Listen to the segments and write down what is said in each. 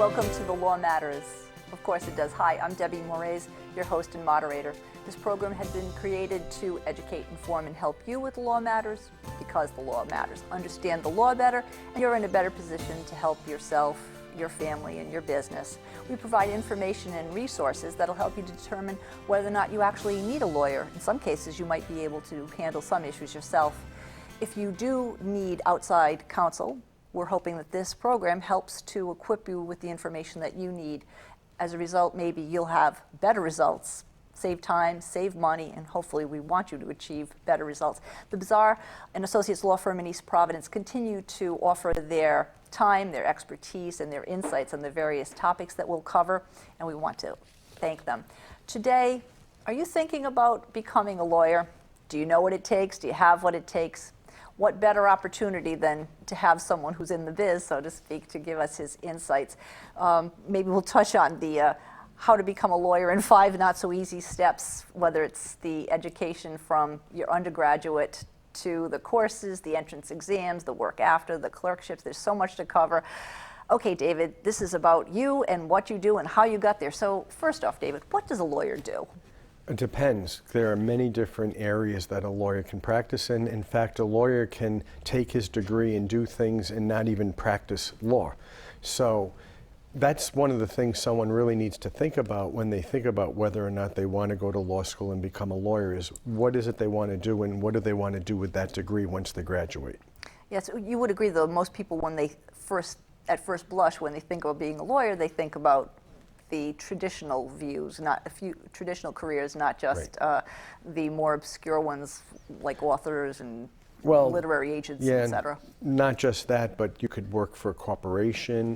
Welcome to the Law Matters. Of course it does. Hi, I'm T.Morais, your host and moderator. This program had been created to educate, inform, and help you with the law matters because the law matters. Understand the law better, and you're in a better position to help yourself, your family, and your business. We provide information and resources that'll help you determine whether or not you actually need a lawyer. In some cases, you might be able to handle some issues yourself. If you do need outside counsel, we're hoping that this program helps to equip you with the information that you need. As a result, maybe you'll have better results, save time, save money, and hopefully we want you to achieve better results. The Bazar, an associates law firm in East Providence, continue to offer their time, their expertise, and their insights on the various topics that we'll cover, and we want to thank them. Today, are you thinking about becoming a lawyer? Do you know what it takes? Do you have what it takes? What better opportunity than to have someone who's in the biz, so to speak, to give us his insights. Maybe we'll touch on the how to become a lawyer in 5 not-so-easy steps, whether it's the education from your undergraduate to the courses, the entrance exams, the work after, the clerkships. There's so much to cover. Okay, David, this is about you and what you do and how you got there. So first off, David, what does a lawyer do? It depends. There are many different areas that a lawyer can practice in. In fact, a lawyer can take his degree and do things and not even practice law. So that's one of the things someone really needs to think about when they think about whether or not they want to go to law school and become a lawyer is what is it they want to do and what do they want to do with that degree once they graduate. Yes, you would agree though, most people when they at first blush, when they think about being a lawyer, they think about the traditional views, not a few traditional careers, not just right. The more obscure ones like authors and literary agents, yeah, etc. Not just that, but you could work for a corporation.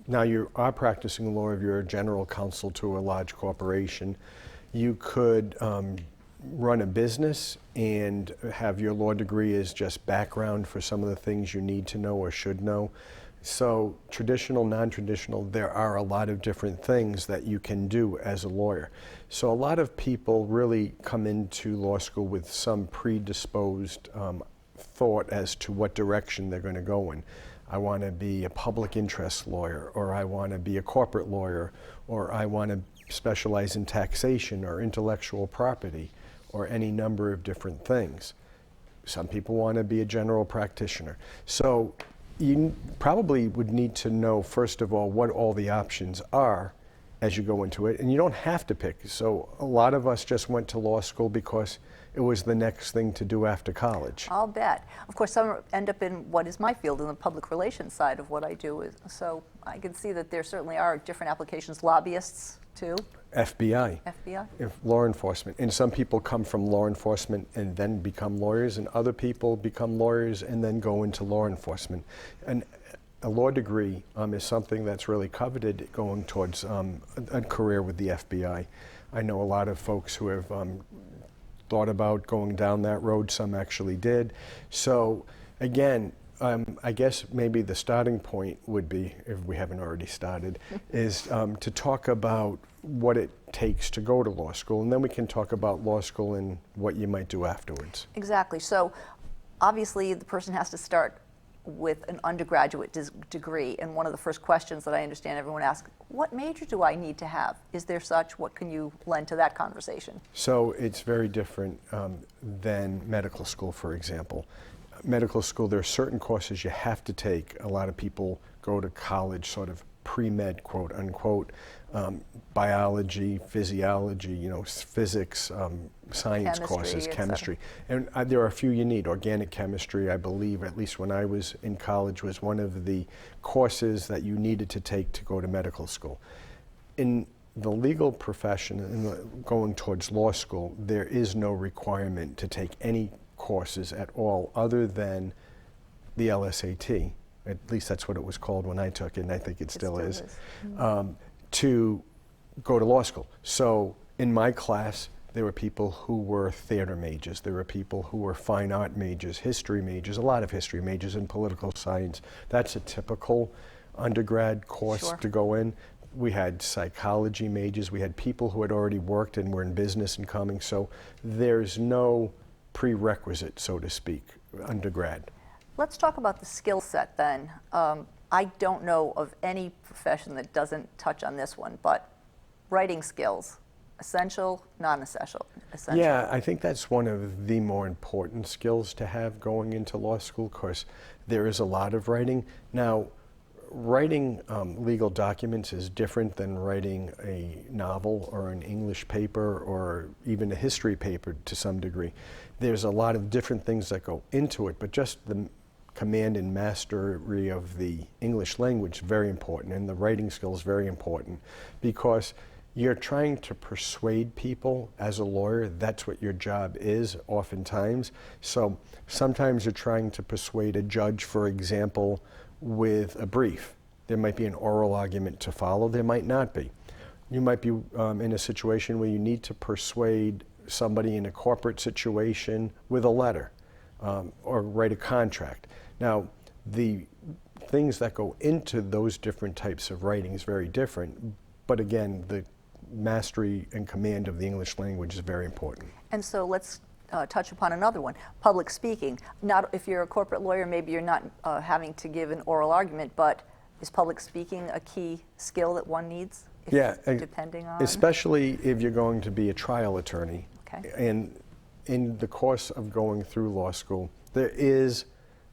Now you are practicing law if you're a general counsel to a large corporation. You could run a business and have your law degree as just background for some of the things you need to know or should know. So traditional, non-traditional, there are a lot of different things that you can do as a lawyer. So a lot of people really come into law school with some predisposed thought as to what direction they're going to go in. I want to be a public interest lawyer, or I want to be a corporate lawyer, or I want to specialize in taxation or intellectual property, or any number of different things. Some people want to be a general practitioner. So you probably would need to know, first of all, what all the options are as you go into it, and you don't have to pick. So a lot of us just went to law school because it was the next thing to do after college. I'll bet. Of course, some end up in what is my field, in the public relations side of what I do. So I can see that there certainly are different applications. Lobbyists, too. FBI. Law enforcement. And some people come from law enforcement and then become lawyers, and other people become lawyers and then go into law enforcement. And a law degree is something that's really coveted going towards a career with the FBI. I know a lot of folks who have thought about going down that road. Some actually did. So again, I guess maybe the starting point would be, if we haven't already started, is to talk about what it takes to go to law school, and then we can talk about law school and what you might do afterwards. Exactly. So obviously the person has to start with an undergraduate degree, and one of the first questions that I understand everyone asks, what major do I need to have? Is there such? What can you lend to that conversation? So it's very different than medical school, for example. Medical school, there are certain courses you have to take. A lot of people go to college sort of pre-med, quote unquote, biology, physiology, physics, science courses, chemistry. And there are a few you need. Organic chemistry, I believe, at least when I was in college, was one of the courses that you needed to take to go to medical school. In the legal profession, going towards law school, there is no requirement to take any courses at all other than the LSAT. At least that's what it was called when I took it, and I think it still is. To go to law school. So in my class, there were people who were theater majors, there were people who were fine art majors, history majors, a lot of history majors, and political science. That's a typical undergrad course to go in. We had psychology majors, we had people who had already worked and were in business and coming, so there's no prerequisite, so to speak, undergrad. Let's talk about the skill set then. I don't know of any profession that doesn't touch on this one, but writing skills, essential, non-essential? Essential. Yeah, I think that's one of the more important skills to have going into law school, because there is a lot of writing. Now, writing legal documents is different than writing a novel or an English paper or even a history paper to some degree. There's a lot of different things that go into it, but just the command and mastery of the English language is very important, and the writing skills very important, because you're trying to persuade people as a lawyer. That's what your job is oftentimes. So sometimes you're trying to persuade a judge, for example, with a brief. There might be an oral argument to follow, there might not be. You might be in a situation where you need to persuade somebody in a corporate situation with a letter or write a contract. Now, the things that go into those different types of writing is very different, but again, the mastery and command of the English language is very important. And so let's touch upon another one, public speaking. Not if you're a corporate lawyer, maybe you're not having to give an oral argument, but is public speaking a key skill that one needs? Yeah, depending on, especially if you're going to be a trial attorney. Okay. And in the course of going through law school, there is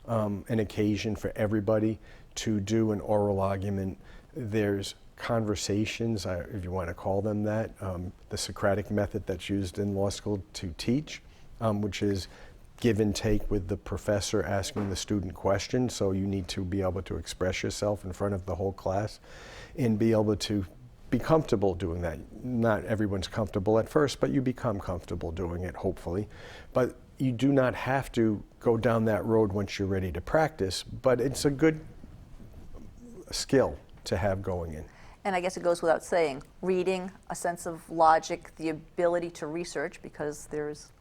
an occasion for everybody to do an oral argument. There's conversations, if you want to call them that, the Socratic method that's used in law school to teach, which is give and take with the professor asking the student questions. So you need to be able to express yourself in front of the whole class and be able to be comfortable doing that. Not everyone's comfortable at first, but you become comfortable doing it, hopefully. But you do not have to go down that road once you're ready to practice, but it's a good skill to have going in. And I guess it goes without saying, reading, a sense of logic, the ability to research, because there's,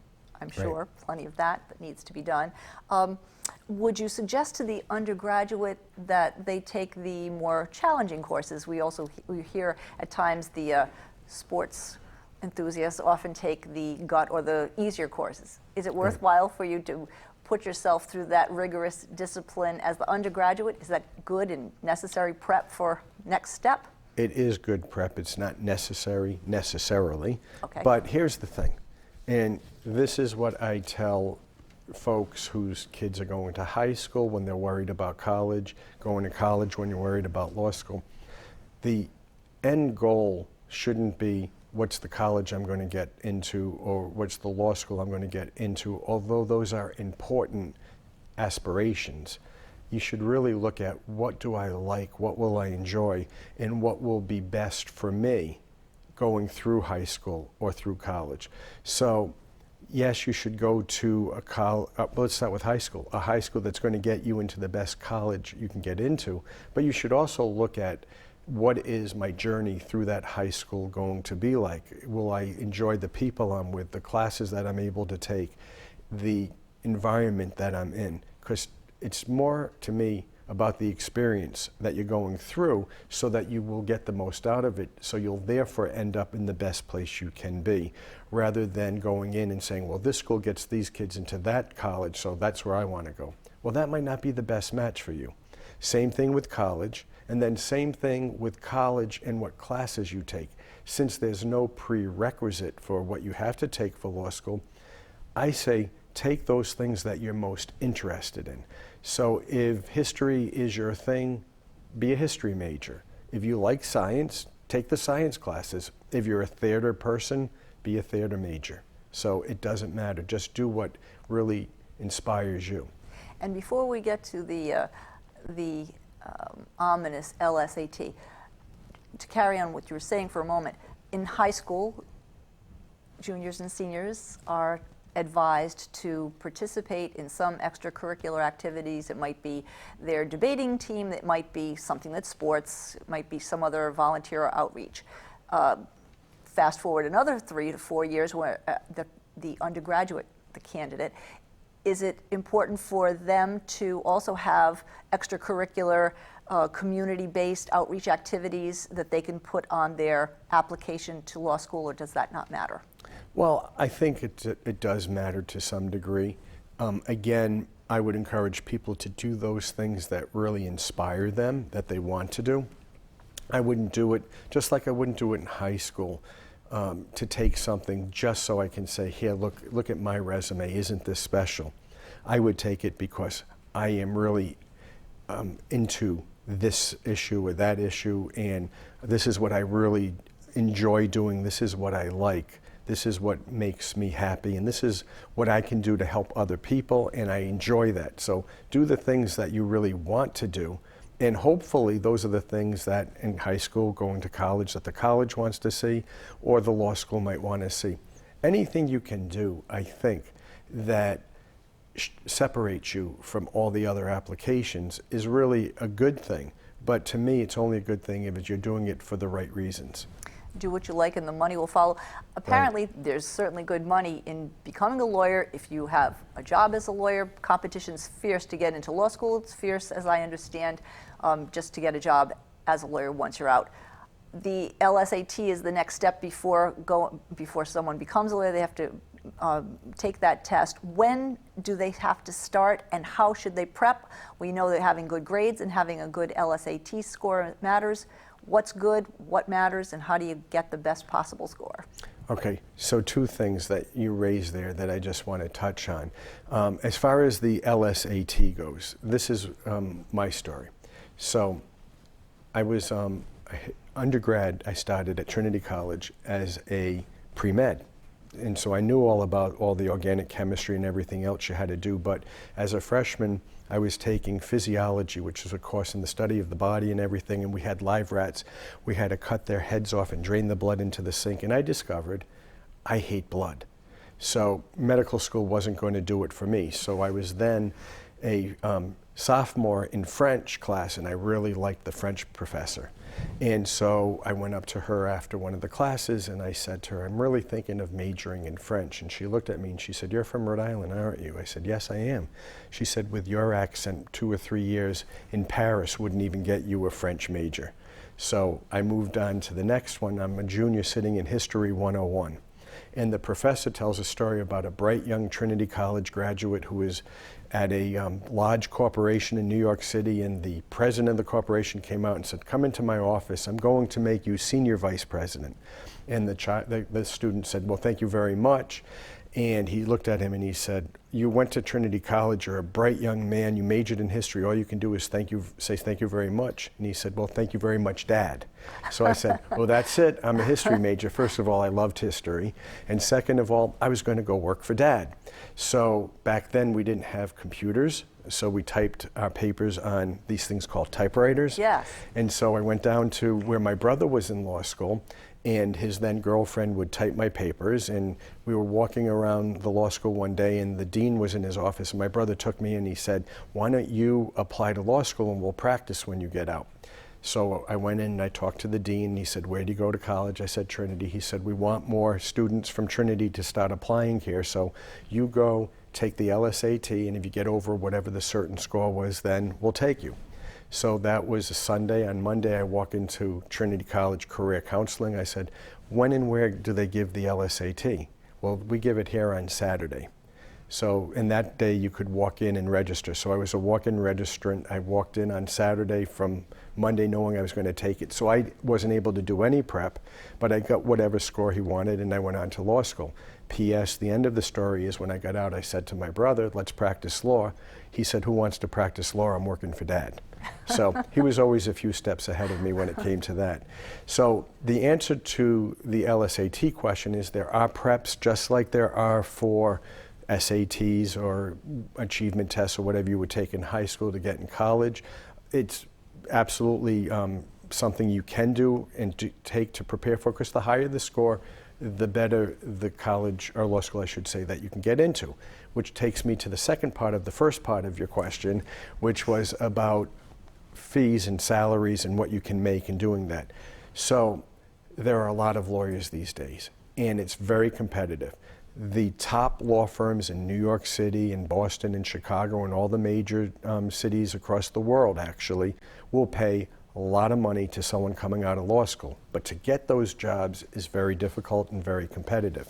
I'm sure, plenty of that needs to be done. Would you suggest to the undergraduate that they take the more challenging courses? We hear at times the sports enthusiasts often take the gut or the easier courses. Is it worthwhile for you to put yourself through that rigorous discipline as the undergraduate? Is that good and necessary prep for next step? It is good prep. It's not necessary necessarily. Okay. But here's the thing, and this is what I tell folks whose kids are going to high school when they're worried about college, going to college when you're worried about law school. The end goal shouldn't be what's the college I'm going to get into or what's the law school I'm going to get into, although those are important aspirations. You should really look at what do I like, what will I enjoy, and what will be best for me going through high school or through college. So yes, you should go to a college, let's start with high school, a high school that's going to get you into the best college you can get into, but you should also look at what is my journey through that high school going to be like? Will I enjoy the people I'm with, the classes that I'm able to take, the environment that I'm in? Because it's more, to me, about the experience that you're going through so that you will get the most out of it, so you'll therefore end up in the best place you can be, rather than going in and saying, well, this school gets these kids into that college, so that's where I want to go. Well, that might not be the best match for you. Same thing with college, and then same thing with college and what classes you take. Since there's no prerequisite for what you have to take for law school, I say take those things that you're most interested in. So if history is your thing, be a history major. If you like science, take the science classes. If you're a theater person, be a theater major. So it doesn't matter. Just do what really inspires you. And before we get to the ominous LSAT, to carry on what you were saying for a moment, in high school, juniors and seniors are advised to participate in some extracurricular activities. It might be their debating team, it might be something that's sports, it might be some other volunteer or outreach. Fast forward another 3 to 4 years where the undergraduate, the candidate, is it important for them to also have extracurricular community-based outreach activities that they can put on their application to law school, or does that not matter? Well, I think it does matter to some degree. Again, I would encourage people to do those things that really inspire them, that they want to do. I wouldn't do it, just like I wouldn't do it in high school, to take something just so I can say, here, look at my resume, isn't this special? I would take it because I am really into this issue or that issue, and this is what I really enjoy doing, this is what I like, this is what makes me happy, and this is what I can do to help other people, and I enjoy that. So do the things that you really want to do, and hopefully those are the things that in high school, going to college, that the college wants to see, or the law school might want to see. Anything you can do, I think, that separates you from all the other applications is really a good thing. But to me, it's only a good thing if you're doing it for the right reasons. Do what you like and the money will follow. Apparently, there's certainly good money in becoming a lawyer. If you have a job as a lawyer, competition's fierce to get into law school. It's fierce, as I understand, just to get a job as a lawyer once you're out. The LSAT is the next step before someone becomes a lawyer. They have to take that test. When do they have to start, and how should they prep? We know that having good grades and having a good LSAT score matters. What's good, what matters, and how do you get the best possible score? Okay, so two things that you raised there that I just want to touch on. As far as the LSAT goes, this is my story. So I was undergrad, I started at Trinity College as a pre-med. And so I knew all about all the organic chemistry and everything else you had to do, but as a freshman, I was taking physiology, which is a course in the study of the body and everything, and we had live rats. We had to cut their heads off and drain the blood into the sink, and I discovered I hate blood. So medical school wasn't going to do it for me. So I was then a sophomore in French class, and I really liked the French professor. And so I went up to her after one of the classes and I said to her, I'm really thinking of majoring in French. And she looked at me and she said, you're from Rhode Island, aren't you? I said, yes, I am. She said, with your accent, 2 or 3 years in Paris wouldn't even get you a French major. So I moved on to the next one. I'm a junior sitting in History 101. And the professor tells a story about a bright young Trinity College graduate who is at a large corporation in New York City, and the president of the corporation came out and said, come into my office, I'm going to make you senior vice president. And the student said, well, thank you very much. And he looked at him and he said, you went to Trinity College, you're a bright young man, you majored in history, all you can do is say thank you very much. And he said, well, thank you very much, Dad. So I said, well, that's it, I'm a history major. First of all, I loved history. And second of all, I was going to go work for Dad. So back then we didn't have computers, so we typed our papers on these things called typewriters. Yes. And so I went down to where my brother was in law school, and his then girlfriend would type my papers, and we were walking around the law school one day and the dean was in his office, and my brother took me and he said, why don't you apply to law school and we'll practice when you get out. So I went in and I talked to the dean, and he said, where do you go to college? I said, Trinity. He said, we want more students from Trinity to start applying here, so you go take the LSAT, and if you get over whatever the certain score was, then we'll take you. So that was a Sunday. On Monday, I walk into Trinity College Career Counseling. I said, when and where do they give the LSAT? Well, we give it here on Saturday. So in that day, you could walk in and register. So I was a walk-in registrant. I walked in on Saturday from Monday knowing I was going to take it. So I wasn't able to do any prep, but I got whatever score he wanted, and I went on to law school. P.S. The end of the story is when I got out, I said to my brother, let's practice law. He said, who wants to practice law? I'm working for Dad. So he was always a few steps ahead of me when it came to that. So the answer to the LSAT question is there are preps just like there are for SATs or achievement tests or whatever you would take in high school to get in college. It's absolutely something you can do and to take to prepare for, because the higher the score, the better the college or law school, I should say, that you can get into. Which takes me to the second part of the first part of your question, which was about fees and salaries and what you can make in doing that. So there are a lot of lawyers these days, and it's very competitive. The top law firms in New York City and Boston and Chicago and all the major cities across the world actually will pay a lot of money to someone coming out of law school. But to get those jobs is very difficult and very competitive.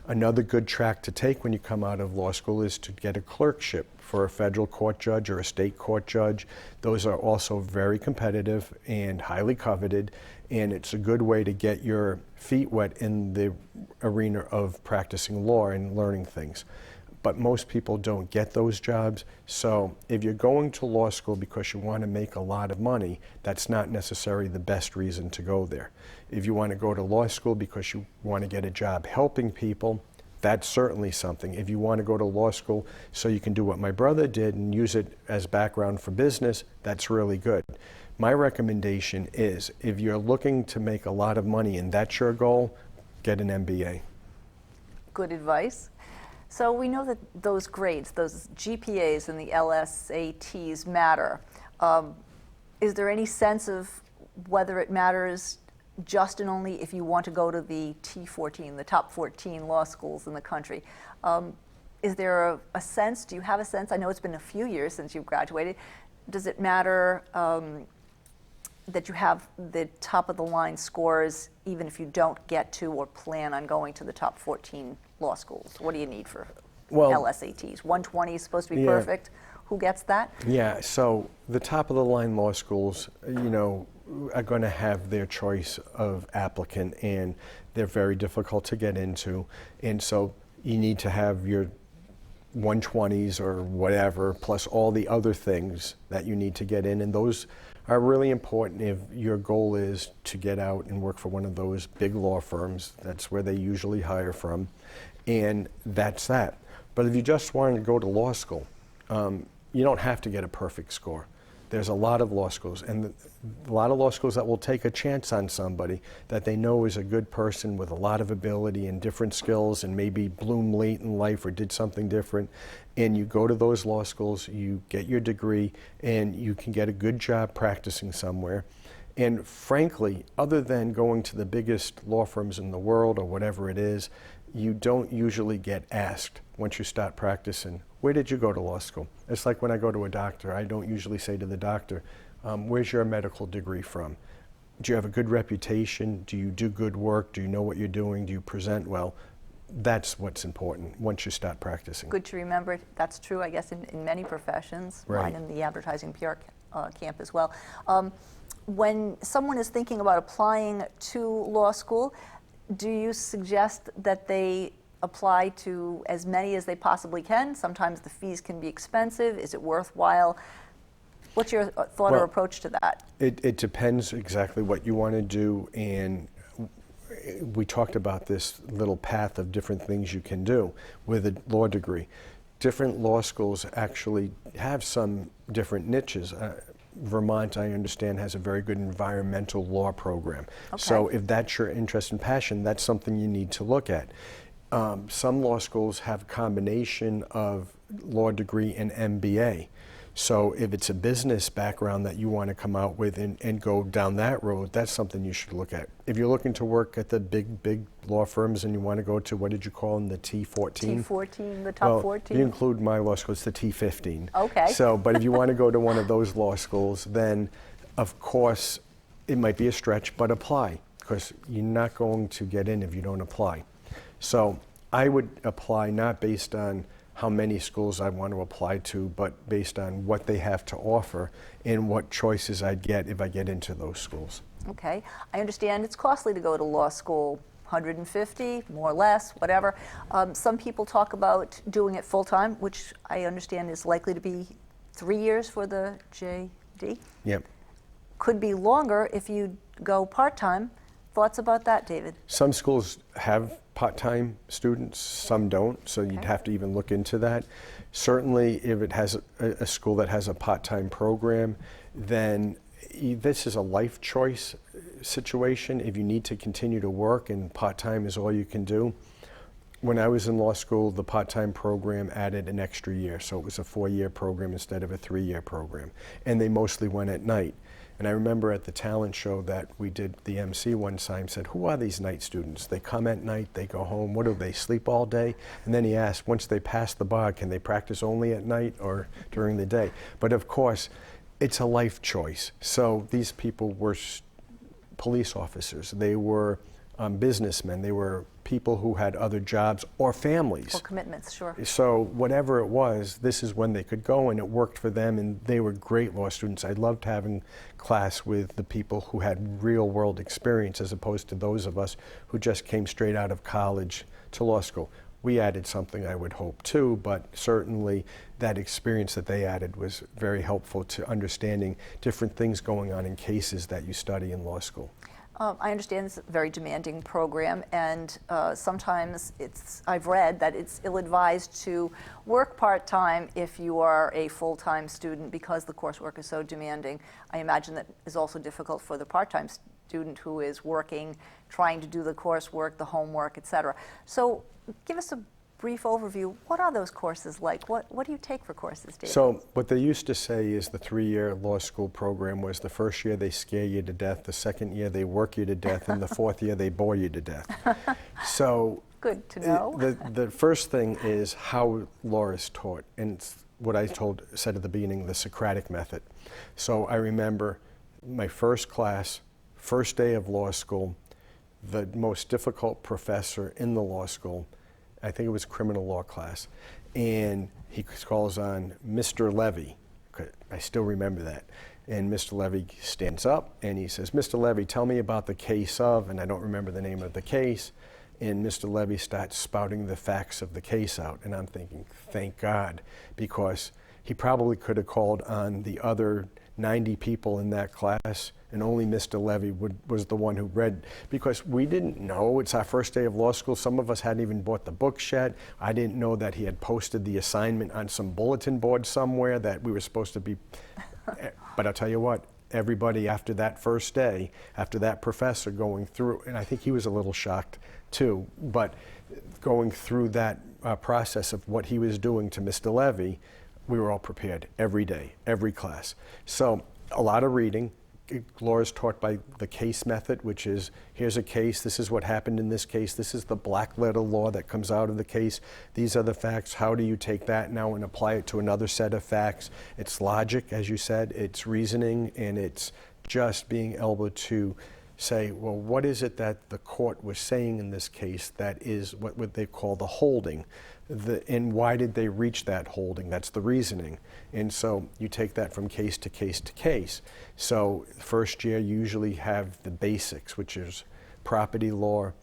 Another good track to take when you come out of law school is to get a clerkship for a federal court judge or a state court judge. Those are also very competitive and highly coveted, and it's a good way to get your feet wet in the arena of practicing law and learning things. But most people don't get those jobs. So if you're going to law school because you want to make a lot of money, that's not necessarily the best reason to go there. If you want to go to law school because you want to get a job helping people, that's certainly something. If you want to go to law school so you can do what my brother did and use it as background for business, that's really good. My recommendation is, if you're looking to make a lot of money and that's your goal, get an MBA. Good advice. So we know that those grades, those GPAs and the LSATs matter. Is there any sense of whether it matters just and only if you want to go to the T14, the top 14 law schools in the country? Is there a sense, do you have a sense? I know it's been a few years since you've graduated. Does it matter that you have the top of the line scores even if you don't get to or plan on going to the top 14 law schools? What do you need for LSATs? 120 is supposed to be perfect. Who gets that? Yeah, so the top of the line law schools, you know, are going to have their choice of applicant, and they're very difficult to get into. And so you need to have your 120s or whatever, plus all the other things that you need to get in. And those are really important if your goal is to get out and work for one of those big law firms. That's where they usually hire from. And that's that. But if you just want to go to law school, you don't have to get a perfect score. There's a lot of law schools, and a lot of law schools that will take a chance on somebody that they know is a good person with a lot of ability and different skills and maybe bloomed late in life or did something different. And you go to those law schools, you get your degree, and you can get a good job practicing somewhere. And frankly, other than going to the biggest law firms in the world or whatever it is, you don't usually get asked once you start practicing, where did you go to law school? It's like when I go to a doctor, I don't usually say to the doctor, where's your medical degree from? Do you have a good reputation? Do you do good work? Do you know what you're doing? Do you present well? That's what's important once you start practicing. Good to remember. That's true, I guess, in many professions, right. Mine in the advertising PR camp as well. When someone is thinking about applying to law school, do you suggest that they apply to as many as they possibly can? Sometimes the fees can be expensive. Is it worthwhile? What's your thought or approach to that? It depends exactly what you want to do, and we talked about this little path of different things you can do with a law degree. Different law schools actually have some different niches. Vermont, I understand, has a very good environmental law program. Okay. So if that's your interest and passion, that's something you need to look at. Some law schools have a combination of law degree and MBA. So if it's a business background that you want to come out with and go down that road, that's something you should look at. If you're looking to work at the big law firms and you want to go to, what did you call them, the T14? T14, the top 14? If you include my law school, it's the T15. Okay. So, but if you want to go to one of those law schools, then of course it might be a stretch, but apply, because you're not going to get in if you don't apply. So I would apply not based on how many schools I want to apply to, but based on what they have to offer and what choices I'd get if I get into those schools. Okay. I understand it's costly to go to law school, $150, more or less, whatever. Some people talk about doing it full-time, which I understand is likely to be 3 years for the JD. Yep. Could be longer if you go part-time. Thoughts about that, David? Some schools have part-time students, some don't, so you'd have to even look into that. Certainly, if it has a school that has a part-time program, then this is a life choice situation. If you need to continue to work and part-time is all you can do. When I was in law school, the part-time program added an extra year, so it was a 4-year program instead of a 3-year program, and they mostly went at night. And I remember at the talent show that we did, the MC one time said, who are these night students? They come at night, they go home, what do they sleep all day? And then he asked, once they pass the bar, can they practice only at night or during the day? But of course, it's a life choice. So these people were police officers, they were businessmen, they were people who had other jobs or families. Or commitments, sure. So whatever it was, this is when they could go, and it worked for them, and they were great law students. I loved having class with the people who had real world experience as opposed to those of us who just came straight out of college to law school. We added something, I would hope, too, but certainly that experience that they added was very helpful to understanding different things going on in cases that you study in law school. I understand it's a very demanding program, and sometimes I've read that it's ill-advised to work part-time if you are a full-time student because the coursework is so demanding. I imagine that is also difficult for the part-time student who is working, trying to do the coursework, the homework, etc. So give us a brief overview. What are those courses like? What do you take for courses, David? So what they used to say is the 3-year law school program was the first year they scare you to death, the second year they work you to death, and the fourth year they bore you to death. So good to know. The first thing is how law is taught, and it's what I said at the beginning, the Socratic method. So I remember my first class, first day of law school, the most difficult professor in the law school, I think it was criminal law class, and he calls on Mr. Levy. I still remember that. And Mr. Levy stands up and he says, "Mr. Levy, tell me about the case of," and I don't remember the name of the case, and Mr. Levy starts spouting the facts of the case out, and I'm thinking, thank God, because he probably could have called on the other 90 people in that class, and only Mr. Levy was the one who read, because we didn't know. It's our first day of law school. Some of us hadn't even bought the books yet. I didn't know that he had posted the assignment on some bulletin board somewhere that we were supposed to be. But I'll tell you what, everybody after that first day, after that professor going through, and I think he was a little shocked too, but going through that process of what he was doing to Mr. Levy, we were all prepared every day, every class. So a lot of reading. Law is taught by the case method, which is, here's a case, this is what happened in this case, this is the black letter law that comes out of the case, these are the facts, how do you take that now and apply it to another set of facts? It's logic, as you said, it's reasoning, and it's just being able to say, well, what is it that the court was saying in this case that is what they call the holding? And why did they reach that holding? That's the reasoning. And so you take that from case to case to case. So first year you usually have the basics, which is property law.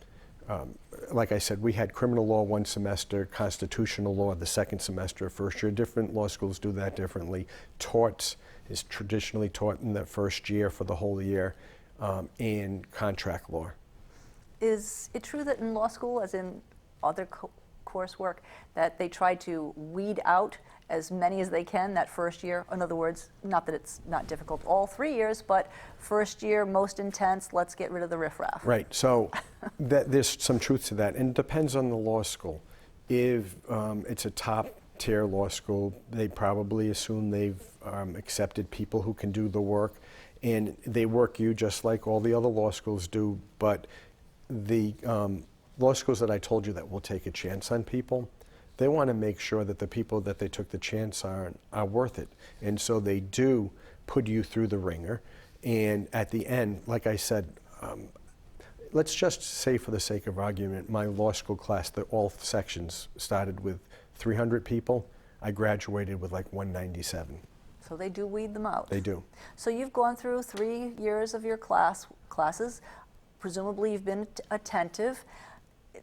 Like I said, we had criminal law one semester, constitutional law the second semester, first year. Different law schools do that differently. Torts is traditionally taught in the first year for the whole year, and contract law. Is it true that in law school, as in other coursework, that they try to weed out as many as they can that first year? In other words, not that it's not difficult all 3 years, but first year, most intense, let's get rid of the riffraff. Right, so there's some truth to that, and it depends on the law school. If it's a top tier law school, they probably assume they've accepted people who can do the work, and they work you just like all the other law schools do, but the law schools that I told you that will take a chance on people, they want to make sure that the people that they took the chance on are worth it. And so they do put you through the ringer. And at the end, like I said, let's just say for the sake of argument, my law school class, all sections started with 300 people. I graduated with like 197. So they do weed them out. They do. So you've gone through 3 years of your classes. Presumably you've been attentive.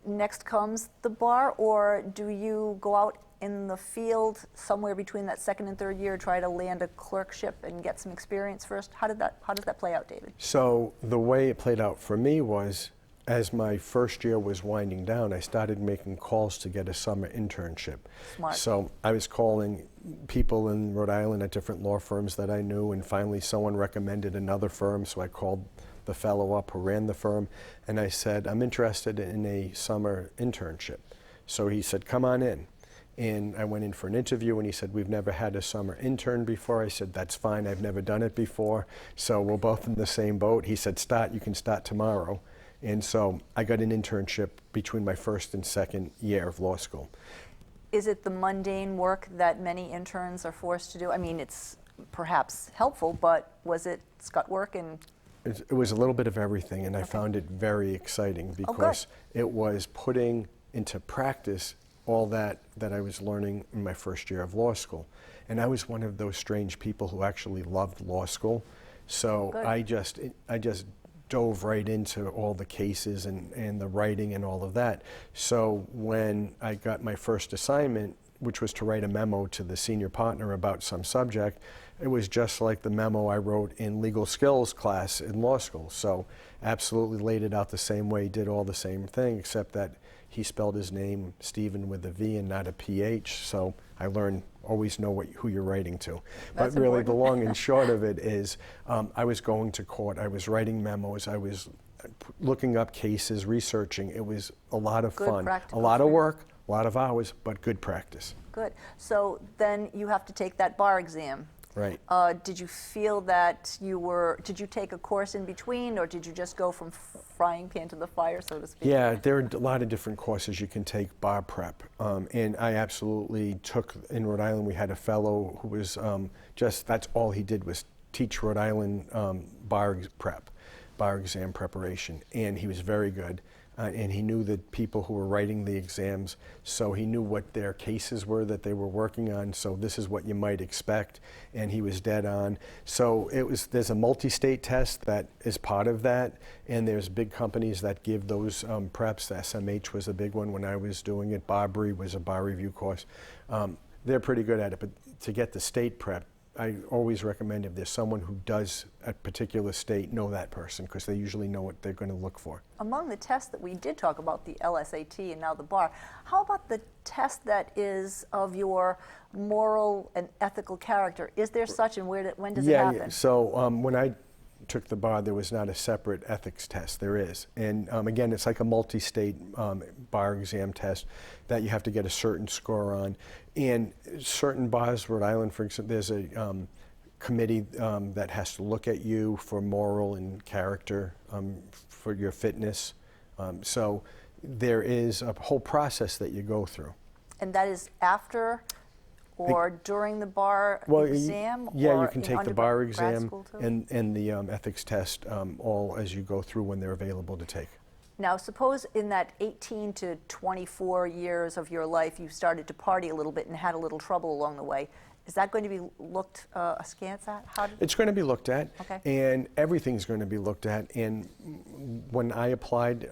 Next comes the bar, or do you go out in the field somewhere between that second and third year, try to land a clerkship and get some experience first? How does that play out, David? So the way it played out for me was, as my first year was winding down, I started making calls to get a summer internship. Smart. So I was calling people in Rhode Island at different law firms that I knew, and finally someone recommended another firm, so I called the fellow up who ran the firm, and I said, I'm interested in a summer internship. So he said, come on in. And I went in for an interview, and he said, we've never had a summer intern before. I said, that's fine, I've never done it before. So we're both in the same boat. He said, you can start tomorrow. And so I got an internship between my first and second year of law school. Is it the mundane work that many interns are forced to do? I mean, it's perhaps helpful, but was it scut work and It was a little bit of everything, and I found it very exciting because it was putting into practice all that I was learning in my first year of law school. And I was one of those strange people who actually loved law school. So I just dove right into all the cases and the writing and all of that. So when I got my first assignment, which was to write a memo to the senior partner about some subject, it was just like the memo I wrote in legal skills class in law school. So absolutely laid it out the same way, did all the same thing, except that he spelled his name Stephen with a V and not a PH. So I learned always know who you're writing to. That's but really important. the long and short of it is I was going to court, I was writing memos, I was looking up cases, researching. It was a lot of fun, a lot of work, a lot of hours, but good practice. Good. So then you have to take that bar exam. Right. Did you feel that did you take a course in between, or did you just go from frying pan to the fire, so to speak? Yeah, there are a lot of different courses you can take bar prep. And I absolutely took, in Rhode Island, we had a fellow who was that's all he did was teach Rhode Island bar exam preparation. And he was very good. And he knew the people who were writing the exams, so he knew what their cases were that they were working on, so this is what you might expect, and he was dead on. So there's a multi-state test that is part of that, and there's big companies that give those preps. The SMH was a big one when I was doing it. Barbary was a bar review course. They're pretty good at it, but to get the state prep, I always recommend if there's someone who does a particular state, know that person, because they usually know what they're going to look for. Among the tests that we did talk about, the LSAT and now the bar, how about the test that is of your moral and ethical character? Is there such, and when does it happen? Yeah, so when I took the bar, there was not a separate ethics test. There is. And again, it's like a multi-state bar exam test that you have to get a certain score on. And certain bars, Rhode Island, for example, there's a committee that has to look at you for moral and character, for your fitness. So there is a whole process that you go through. And that is after or during the bar exam? Yeah, or you can take the bar exam and and the ethics test all as you go through when they're available to take. Now, suppose in that 18 to 24 years of your life you started to party a little bit and had a little trouble along the way. Is that going to be looked askance at? It's going to be looked at, okay. And everything's going to be looked at. And when I applied,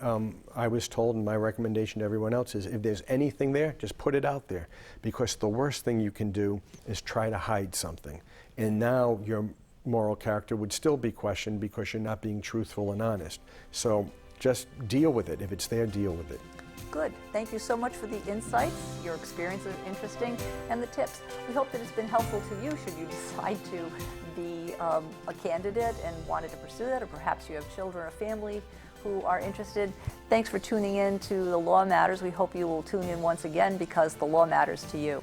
I was told, and my recommendation to everyone else is, if there's anything there, just put it out there. Because the worst thing you can do is try to hide something. And now your moral character would still be questioned because you're not being truthful and honest. So just deal with it. If it's there, deal with it. Good. Thank you so much for the insights. Your experience is interesting, and the tips. We hope that it's been helpful to you should you decide to be a candidate and wanted to pursue that, or perhaps you have children or family who are interested. Thanks for tuning in to The Law Matters. We hope you will tune in once again because the law matters to you.